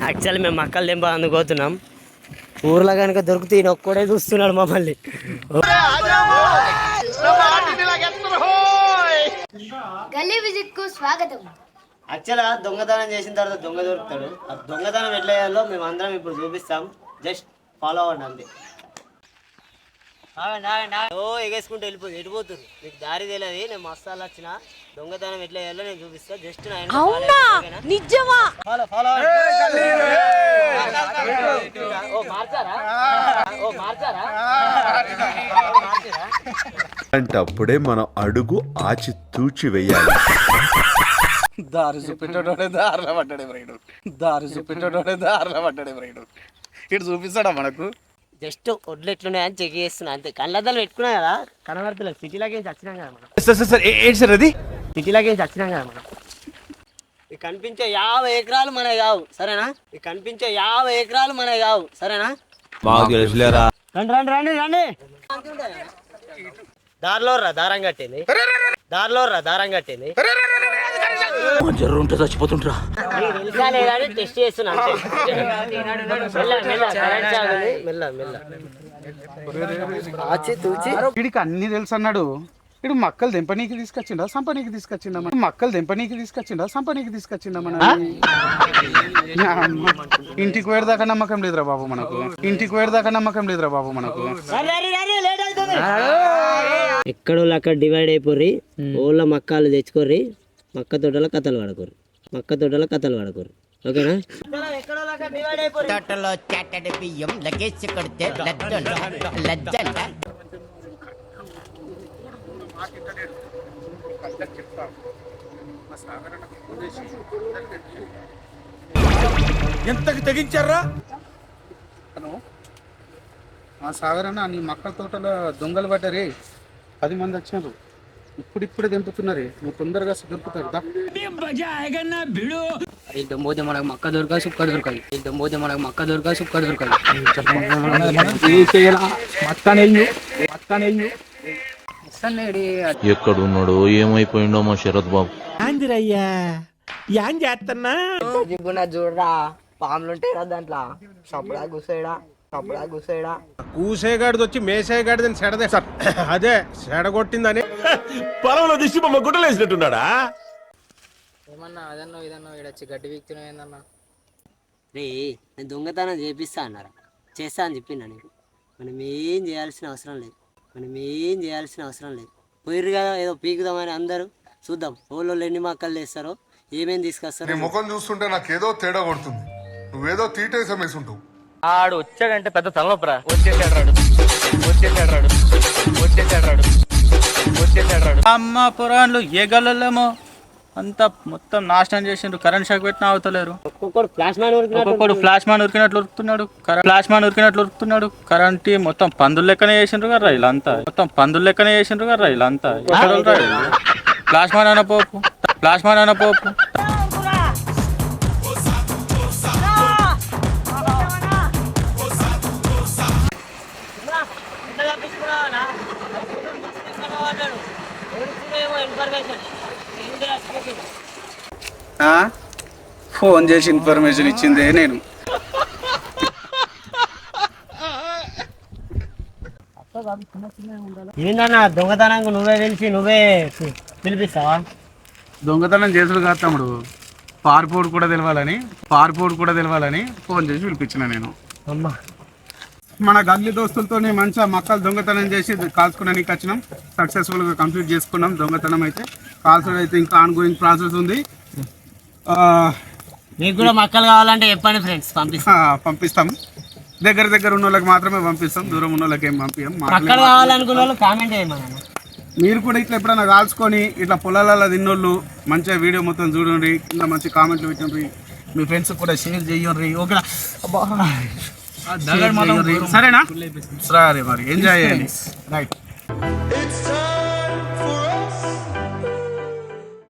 Actually మేము మక్కలు దెంప అందుకోతున్నాం. ఊర్లో కనుక దొరికితే ఈయన ఒక్కడే చూస్తున్నాడు మమ్మల్ని. గల్లీ విజిట్ కు స్వాగతం. యాక్చువల్గా దొంగతనం చేసిన తర్వాత దొంగ దొరుకుతాడు. ఆ దొంగతనం ఎట్లా చేయాలో మేము అందరం ఇప్పుడు చూపిస్తాం. జస్ట్ ఫాలో అవ్వండి అంతే. ఓ ఎగేసుకుంటూ వెళ్ళిపోతుంది. మీకు దారి తెలియదు. నేను మస్తాలు వచ్చిన దొంగతనం ఎట్లా చేయాలో నేను చూపిస్తా. జస్ట్ నిజమా ఫాలో అప్పుడే మనం అడుగు ఆచి తూచి వెయ్యాలి. దారి చూపెట్టాడే దారిలో పడ్డాడే బ్రైడ్ ఇటు చూపిస్తాడా మనకు? జస్ట్ ఒడ్లు ఎట్లున్నాయని చెక్ చేస్తున్నా అంతే. కళ్ళద్దాలు పెట్టుకున్నా కదా కనబడతలేదు. సిటీలోకి వచ్చినాం కదా మనం. ఏంటి సార్ అది? సిటీలోకి వచ్చినాం కదా మనం. ఇక కనిపించే 50 ఎకరాలు మనవి కావు సరేనా? ఇక కనిపించే 50 ఎకరాలు మనవి కావు సరేనా? రండి రండి రండి రండి. దారిలో రా దారం కట్టింది. చచ్చిపోతుంటా తెలుసా లేదా అని టెస్ట్ చేస్తున్నా అంతే. మెల్ల ఆచి తూచి. వీడికి అన్ని తెలుసు అన్నాడు. ఇడు మక్కలు దెంపనీకి తీసుకొచ్చిండా సంపనీకి తీసుకొచ్చిండా మన ఇంటికి పోయేదాకా నమ్మకం లేదురా బాబు మనకు. ఎక్కడో అక్కడ డివైడ్ అయిపోర్రి. ఓళ్ళ మక్కలు తెచ్చుకోర్రి. మక్క తోటలో కథలు పడకూరు. ఓకేనా? తోటలో చాటడి బియ్యం లగేజ్ కొడితే లజ్జ. ఎంతకి తెగించారా? ఆ సాగరన్న నీ మక్కల తోటలో దొంగలు పడ్డారే. 10 మంది వచ్చినారు. ఇప్పుడే దింపుతున్నారు. నువ్వు తొందరగా దొరుకుతారు. పోతే మనకు మక్క దొరకాలి సుక్క దొరకాలి. ఎక్కడున్నాడో ఏమైపోయిండో మా శరత్ బాబు. చూడరా పాములుంటాయి కదా దాంట్లో. సప్పుడా గుసేడా కూసేగాడిది వచ్చి మేసేగాడిదని సెడదే సార్. అదే సెడగొట్టిందని పొలంలో దిష్టి బొమ్మ గుట్టలేసినట్టున్నాడా? ఏమన్నా అదన్నో ఇదన్నో ఇడొచ్చి గడ్డి వీక్తున్నావు ఏందన్నా? రే నేను దొంగతనం చేపిస్తా అన్నారా? చేస్తా అని చెప్పినా నీకు. మనం ఏం చేయాల్సిన అవసరం లేదు. పోయిర్రు కదా ఏదో పీకుదామని అందరూ. చూద్దాం ఊళ్ళో ఎన్ని మక్కలు వేస్తారో ఏమేమి తీసుకొస్తారో. ముఖం చూస్తుంటే నాకేదో తేడా కొడుతుంది. నువ్వేదో తీటేసం వేసుంటావు. ఆడు వచ్చాడంటే పెద్ద తలనొప్పరా. వచ్చేసాడు రాడు. అమ్మ పురాణాలు ఏ గల్లేమో అంతా మొత్తం నాశనం చేసిండ్రు. కరెంట్ షాక్ పెట్టినా అవుతలేరు. ఒక్కొక్కడు ఫ్లాష్ మ్యాన్ ఉరికినట్లు ఉరుకుతున్నాడు. కరెంట్ మొత్తం పందులు లెక్కనే చేసిండ్రు కదా వీళ్ళంతా. ఫ్లాష్ మ్యాన్ అన్న పోపు. ఫోన్ చేసి ఇన్ఫర్మేషన్ ఇచ్చిందే నేను. ఏందన్నా దొంగతనానికి నువ్వే పిలిపిస్తావా? దొంగతనం చేసుడు కాదు తమ్ముడు. పార్పోర్ట్ కూడా తెలవాలని ఫోన్ చేసి పిలిపించిన నేను. అమ్మా మన గల్లీ దోస్తులతోనే మంచిగా మక్కలు దొంగతనం చేసి కాల్చుకోవడానికి వచ్చినాం. సక్సెస్ఫుల్గా కంప్లీట్ చేసుకున్నాం. దొంగతనం అయితే కాల్చడం అయితే ఇంకా ఆన్గోయింగ్ ప్రాసెస్ ఉంది. మీకు కూడా మక్కలు కావాలంటే చెప్పండి ఫ్రెండ్స్, పంపిస్తాం. దగ్గర ఉన్న వాళ్ళకి మాత్రమే పంపిస్తాం. దూరం ఉన్న వాళ్ళకి ఏం పంపించాం. మక్కలు కావాలనుకున్న వాళ్ళు కామెంట్ చేయమని. మీరు కూడా ఇట్లా ఎప్పుడైనా కాల్చుకొని ఇట్లా పొలాలలో తిన్నోళ్ళు మంచిగా వీడియో మొత్తం చూడండి. కింద మంచి కామెంట్లు పెట్టండి. మీ ఫ్రెండ్స్ కూడా షేర్ చేయండి. ఓకేనా? సరేనా? సరే మరి ఎంజాయ్ చేయండి. రైట్.